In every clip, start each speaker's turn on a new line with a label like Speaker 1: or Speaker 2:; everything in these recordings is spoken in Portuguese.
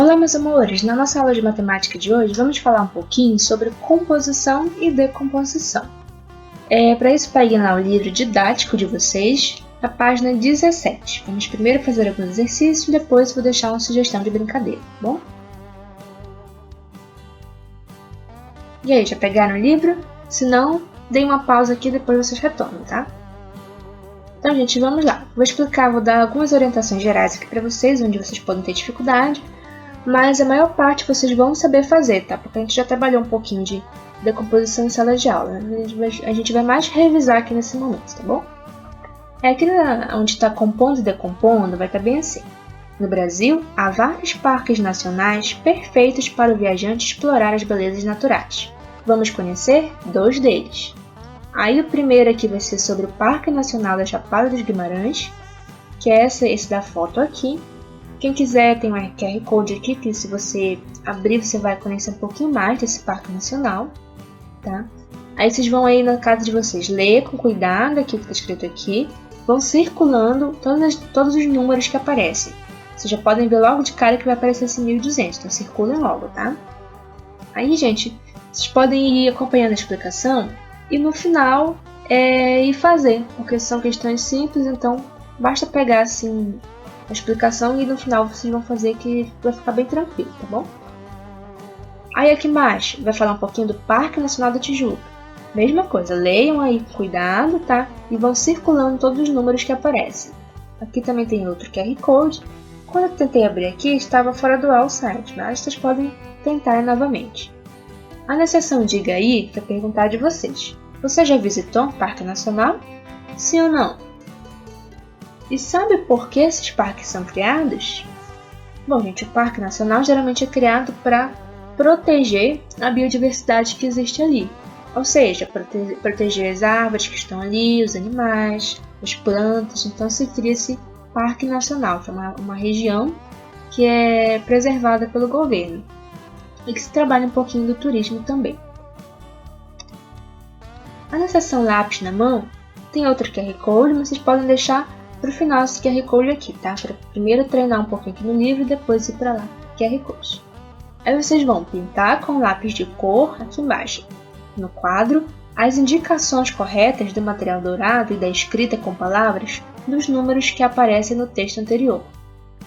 Speaker 1: Olá, meus amores! Na nossa aula de matemática de hoje, vamos falar um pouquinho sobre composição e decomposição. Para isso, peguem lá o livro didático de vocês, a página 17. Vamos primeiro fazer alguns exercícios e depois vou deixar uma sugestão de brincadeira, tá bom? E aí, já pegaram o livro? Se não, deem uma pausa aqui e depois vocês retornam, tá? Então, gente, vamos lá. Vou dar algumas orientações gerais aqui para vocês, onde vocês podem ter dificuldade, mas a maior parte vocês vão saber fazer, tá? Porque a gente já trabalhou um pouquinho de decomposição em sala de aula, né? A gente vai mais revisar aqui nesse momento, tá bom? Aqui onde está compondo e decompondo, vai estar bem assim. No Brasil, há vários parques nacionais perfeitos para o viajante explorar as belezas naturais. Vamos conhecer 2 deles. Aí o primeiro aqui vai ser sobre o Parque Nacional da Chapada dos Guimarães, que é esse da foto aqui. Quem quiser tem um QR Code aqui, que se você abrir você vai conhecer um pouquinho mais desse Parque Nacional, tá? Aí vocês vão aí na casa de vocês ler com cuidado aqui o que está escrito aqui, vão circulando todos os números que aparecem. Vocês já podem ver logo de cara que vai aparecer esse 1200, então circulem logo, tá? Aí, gente, vocês podem ir acompanhando a explicação e no final ir fazer, porque são questões simples, então basta pegar assim a explicação e no final vocês vão fazer que vai ficar bem tranquilo, tá bom? Aí aqui embaixo vai falar um pouquinho do Parque Nacional da Tijuca. Mesma coisa, leiam aí com cuidado, tá? E vão circulando todos os números que aparecem. Aqui também tem outro QR Code. Quando eu tentei abrir aqui, estava fora do ar o site, mas vocês podem tentar novamente. Aí na seção Diga aí, para perguntar de vocês. Você já visitou um parque nacional? Sim ou não? E sabe por que esses parques são criados? Bom, gente, o Parque Nacional geralmente é criado para proteger a biodiversidade que existe ali. Ou seja, proteger as árvores que estão ali, os animais, as plantas. Então se cria esse Parque Nacional, que é uma região que é preservada pelo governo. E que se trabalha um pouquinho do turismo também. Aí na seção Lápis na Mão, tem outro QR Code, mas vocês podem deixar para o final esse QR Code aqui, tá? Para primeiro treinar um pouquinho aqui no livro e depois ir para lá, QR Code. Aí vocês vão pintar com lápis de cor aqui embaixo, no quadro, as indicações corretas do material dourado e da escrita com palavras dos números que aparecem no texto anterior.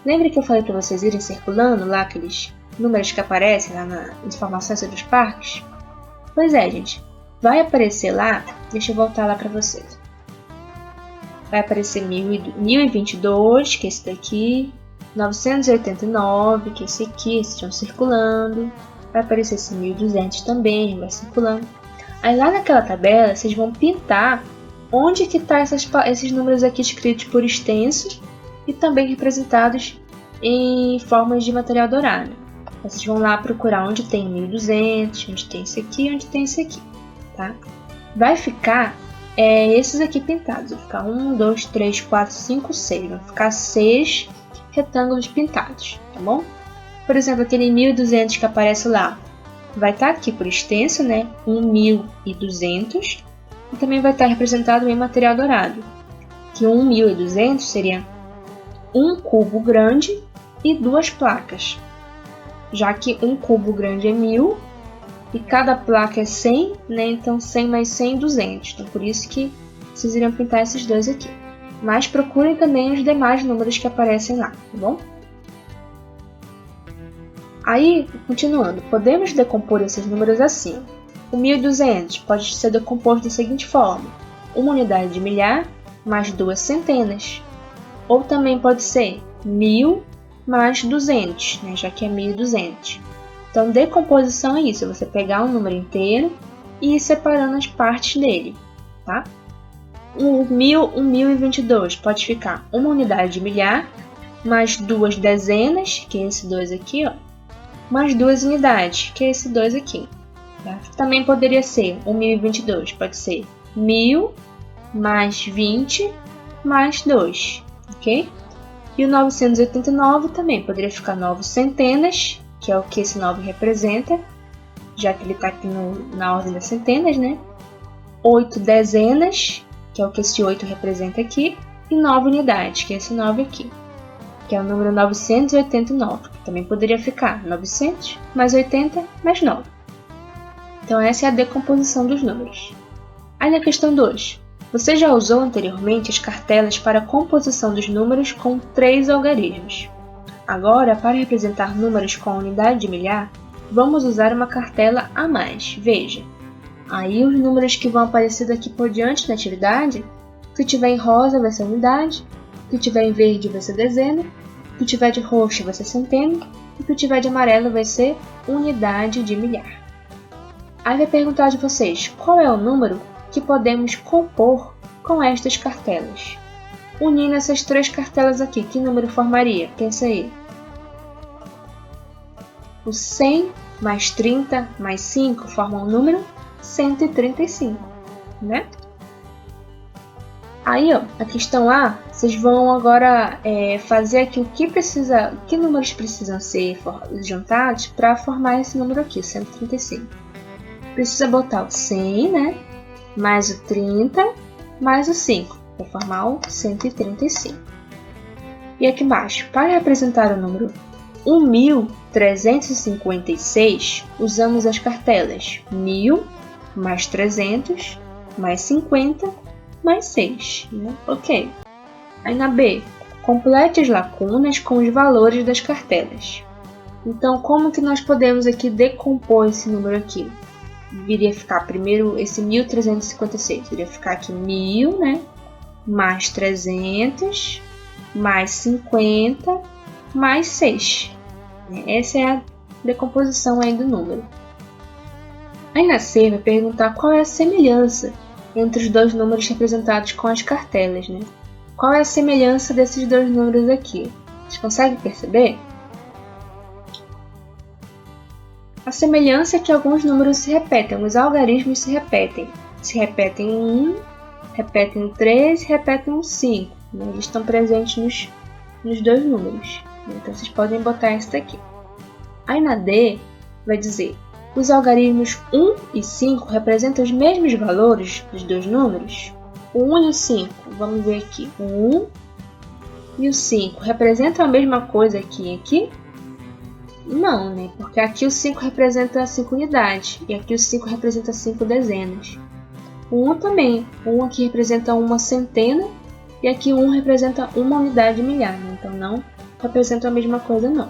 Speaker 1: Lembra que eu falei para vocês irem circulando lá aqueles números que aparecem lá nas informações sobre os parques? Pois é, gente. Vai aparecer lá, deixa eu voltar lá para vocês. Vai aparecer 1022, que é esse daqui, 989, que é esse aqui, esses estão circulando. Vai aparecer esse 1200 também, vai circulando. Aí lá naquela tabela, vocês vão pintar onde que tá esses números aqui escritos por extenso e também representados em formas de material dourado. Vocês vão lá procurar onde tem 1200, onde tem esse aqui, onde tem esse aqui, tá? Vai ficar esses aqui pintados. Vai ficar 1, 2, 3, 4, 5, 6. Vai ficar 6 retângulos pintados, tá bom? Por exemplo, aquele 1200 que aparece lá, vai estar aqui por extenso, né? 1200. E também vai estar representado em material dourado. Que 1200 seria um cubo grande e 2 placas. Já que um cubo grande é 1000 e cada placa é 100, né? Então 100 mais 100, 200. Então por isso que vocês iriam pintar esses dois aqui. Mas procurem também os demais números que aparecem lá, tá bom? Aí, continuando, podemos decompor esses números assim. O 1200 pode ser decomposto da seguinte forma: uma unidade de milhar mais 2 centenas. Ou também pode ser 1000 mais 200, né, já que é 1200. Então, decomposição é isso, é você pegar um número inteiro e ir separando as partes dele, tá? O 1022 pode ficar uma unidade de milhar mais 2 dezenas, que é esse 2 aqui, ó, mais 2 unidades, que é esse 2 aqui. Tá? Também poderia ser o 1022, pode ser 1000 mais 20 mais 2, ok? E o 989 também poderia ficar 9 centenas, que é o que esse 9 representa, já que ele está aqui na ordem das centenas, né? 8 dezenas, que é o que esse 8 representa aqui, e 9 unidades, que é esse 9 aqui. que é o número 989, que também poderia ficar 900 mais 80 mais 9. Então essa é a decomposição dos números. Aí na questão 2, você já usou anteriormente as cartelas para a composição dos números com 3 algarismos. Agora, para representar números com a unidade de milhar, vamos usar uma cartela a mais. Veja, aí os números que vão aparecer daqui por diante na atividade, se tiver em rosa vai ser unidade, se tiver em verde vai ser dezena, se tiver de roxo vai ser centena, e se tiver de amarelo vai ser unidade de milhar. Aí vai perguntar de vocês, qual é o número que podemos compor com estas cartelas? Unindo essas 3 cartelas aqui, que número formaria? Pensa aí. O 100 mais 30 mais 5 formam o número 135, né? Aí, ó, a questão A, vocês vão agora fazer aqui que números precisam ser juntados para formar esse número aqui, 135. Precisa botar o 100, né? Mais o 30, mais o 5, para formar o 135. E aqui embaixo, para representar o número 1356, usamos as cartelas 1000 mais 300 mais 50 mais 6. Né? Ok. Aí na B, complete as lacunas com os valores das cartelas. Então, como que nós podemos aqui decompor esse número aqui? Viria ficar primeiro esse 1356, iria ficar aqui 1000, né? Mais 300, mais 50, mais 6. Essa é a decomposição aí do número. Aí na C vai perguntar qual é a semelhança entre os dois números representados com as cartelas, né? Qual é a semelhança desses dois números aqui? Vocês conseguem perceber? A semelhança é que alguns números se repetem, os algarismos se repetem. Se repetem em 1, repetem em 3, repetem em 5. Né? Eles estão presentes nos dois números. Então vocês podem botar esse daqui. Aí na D vai dizer, os algarismos 1 e 5 representam os mesmos valores dos dois números? O 1 e o 5, vamos ver aqui. O 1 e o 5 representam a mesma coisa aqui e aqui? Não, né? Porque aqui o 5 representa 5 unidades e aqui o 5 representa 5 dezenas. O 1 também. O 1 aqui representa uma centena e aqui o 1 representa uma unidade de milhar. Né? Então não representa a mesma coisa, não.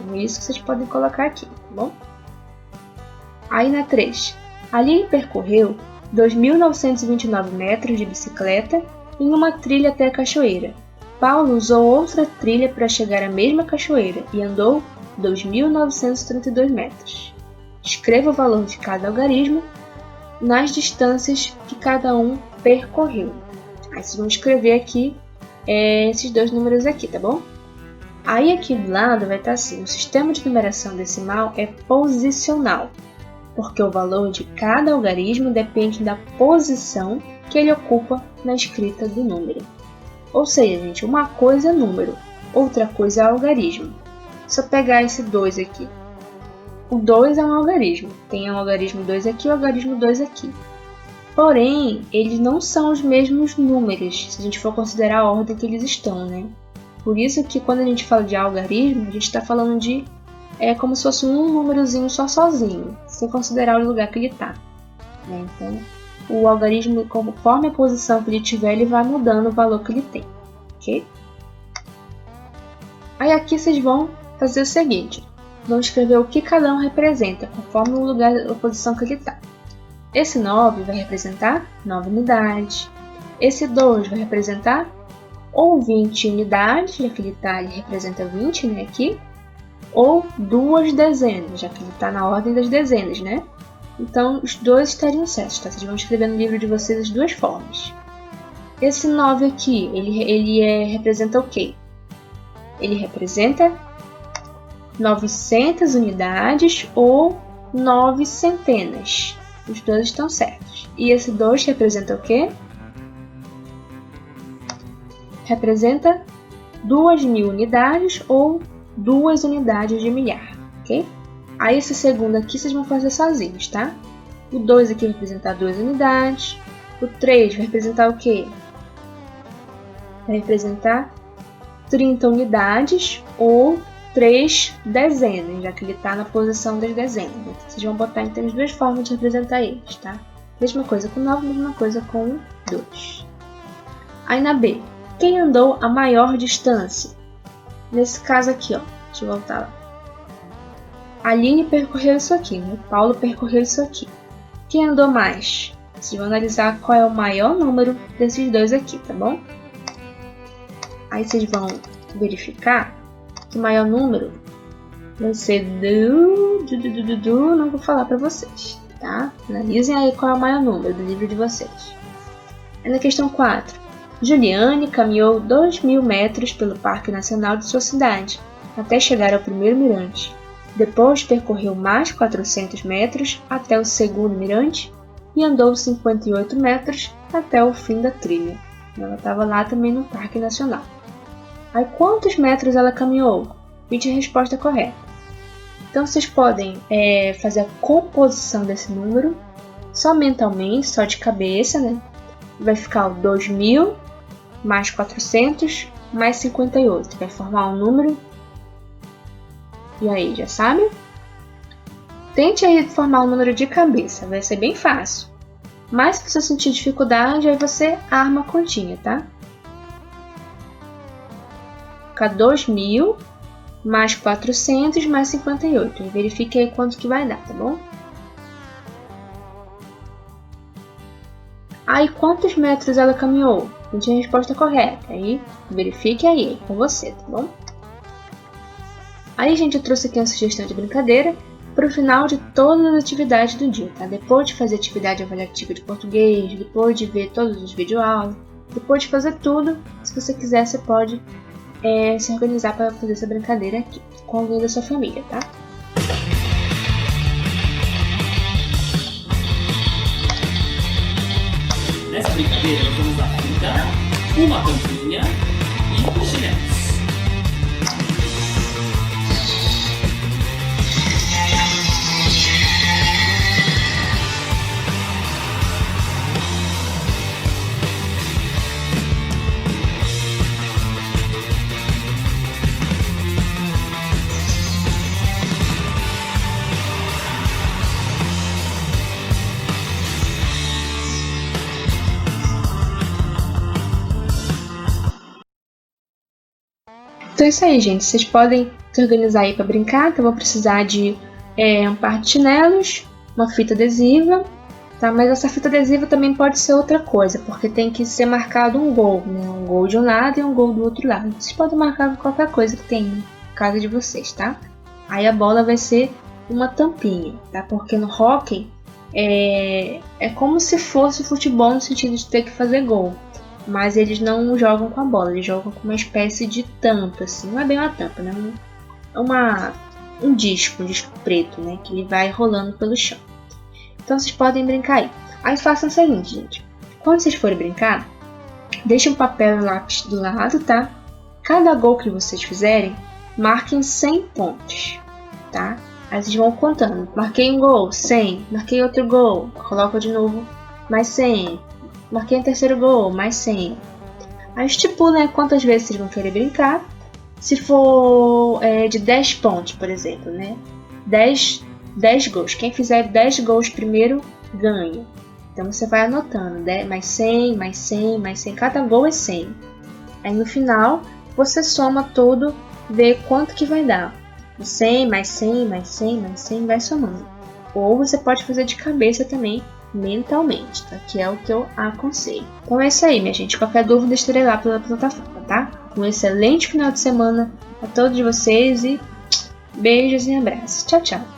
Speaker 1: Então é isso que vocês podem colocar aqui, tá bom? Aí na 3. Aline percorreu 2.929 metros de bicicleta em uma trilha até a cachoeira. Paulo usou outra trilha para chegar à mesma cachoeira e andou 2.932 metros. Escreva o valor de cada algarismo nas distâncias que cada um percorreu. Aí vocês vão escrever aqui esses dois números aqui, tá bom? Aí aqui do lado vai estar assim, o sistema de numeração decimal é posicional, porque o valor de cada algarismo depende da posição que ele ocupa na escrita do número. Ou seja, gente, uma coisa é número, outra coisa é algarismo. Se eu pegar esse 2 aqui, o 2 é um algarismo. Tem um algarismo 2 aqui e o algarismo 2 aqui. Porém, eles não são os mesmos números, se a gente for considerar a ordem que eles estão, né? Por isso que quando a gente fala de algarismo, a gente está falando de como se fosse um númerozinho só sozinho, sem considerar o lugar que ele está. Né? Então, o algarismo, conforme a posição que ele tiver, ele vai mudando o valor que ele tem. Ok? Aí aqui vocês vão fazer o seguinte, vão escrever o que cada um representa, conforme o lugar, a posição que ele está. Esse 9 vai representar 9 unidades. Esse 2 vai representar ou 20 unidades, já que ele representa 20, né, aqui, ou 2 dezenas, já que ele está na ordem das dezenas, né? Então, os dois estariam certos, tá? Vocês vão escrever no livro de vocês as duas formas. Esse 9 aqui, ele representa o quê? Ele representa 900 unidades ou 9 centenas. Os dois estão certos. E esse 2 representa o quê? Representa 2.000 unidades ou 2 unidades de milhar, ok? Aí esse segundo aqui vocês vão fazer sozinhos, tá? O 2 aqui vai representar 2 unidades. O 3 vai representar o quê? Vai representar 30 unidades ou 3 dezenas, já que ele está na posição das dezenas. Então, vocês vão botar então as duas formas de representar eles, tá? Mesma coisa com 9, mesma coisa com 2. Aí na B, quem andou a maior distância? Nesse caso aqui, ó, deixa eu voltar lá. A Aline percorreu isso aqui, né? O Paulo percorreu isso aqui. Quem andou mais? Vocês vão analisar qual é o maior número desses dois aqui, tá bom? Aí vocês vão verificar que o maior número vai ser não vou falar para vocês, tá? Analisem aí qual é o maior número do livro de vocês. Aí na questão 4, Juliane caminhou 2.000 metros pelo Parque Nacional de sua cidade, até chegar ao primeiro mirante. Depois percorreu mais 400 metros até o segundo mirante e andou 58 metros até o fim da trilha. Ela estava lá também no Parque Nacional. Aí quantos metros ela caminhou? 20 é a resposta correta. Então vocês podem fazer a composição desse número só mentalmente, só de cabeça, né? Vai ficar o 2.000 mais 400 mais 58. Vai formar um número. E aí, já sabe? Tente aí formar um número de cabeça, vai ser bem fácil. Mas se você sentir dificuldade, aí você arma a continha, tá? Fica 2.000 mais 400 mais 58. E verifique aí quanto que vai dar, tá bom? Aí, quantos metros ela caminhou? Não tinha a resposta correta. Aí, verifique aí com você, tá bom? Aí, gente, eu trouxe aqui uma sugestão de brincadeira para o final de todas as atividades do dia, tá? Depois de fazer atividade avaliativa de português, depois de ver todos os videoaulas, depois de fazer tudo, se você quiser, você pode se organizar para fazer essa brincadeira aqui, com alguém da sua família, tá?
Speaker 2: Nessa brincadeira, nós vamos aplicar uma tampinha e chinelos.
Speaker 1: Então é isso aí, gente. Vocês podem se organizar aí para brincar. Então eu vou precisar de um par de chinelos, uma fita adesiva, tá? Mas essa fita adesiva também pode ser outra coisa, porque tem que ser marcado um gol, né? Um gol de um lado e um gol do outro lado. Vocês podem marcar qualquer coisa que tem na casa de vocês, tá? Aí a bola vai ser uma tampinha, tá? Porque no hóquei é como se fosse futebol no sentido de ter que fazer gol. Mas eles não jogam com a bola, eles jogam com uma espécie de tampa, assim. Não é bem uma tampa, né? Um disco preto, né? Que ele vai rolando pelo chão. Então vocês podem brincar aí. Aí façam o seguinte, gente. Quando vocês forem brincar, deixem um papel e lápis do lado, tá? Cada gol que vocês fizerem, marquem 100 pontos, tá? Aí vocês vão contando. Marquei um gol, 100. Marquei outro gol, coloca de novo, mais 100. Marquei o terceiro gol, mais 100. Aí estipulem quantas vezes vocês vão querer brincar. Se for de 10 pontos, por exemplo, né? 10 gols. Quem fizer 10 gols primeiro, ganha. Então você vai anotando, mais 100, mais 100, mais 100. Cada gol é 100. Aí no final, você soma tudo, vê quanto que vai dar. 100, mais 100, mais 100, mais 100, vai somando. Ou você pode fazer de cabeça também, mentalmente, tá? Que é o que eu aconselho. Então é isso aí, minha gente. Qualquer dúvida, estarei lá pela plataforma, tá? Um excelente final de semana a todos vocês e beijos e abraços. Tchau, tchau!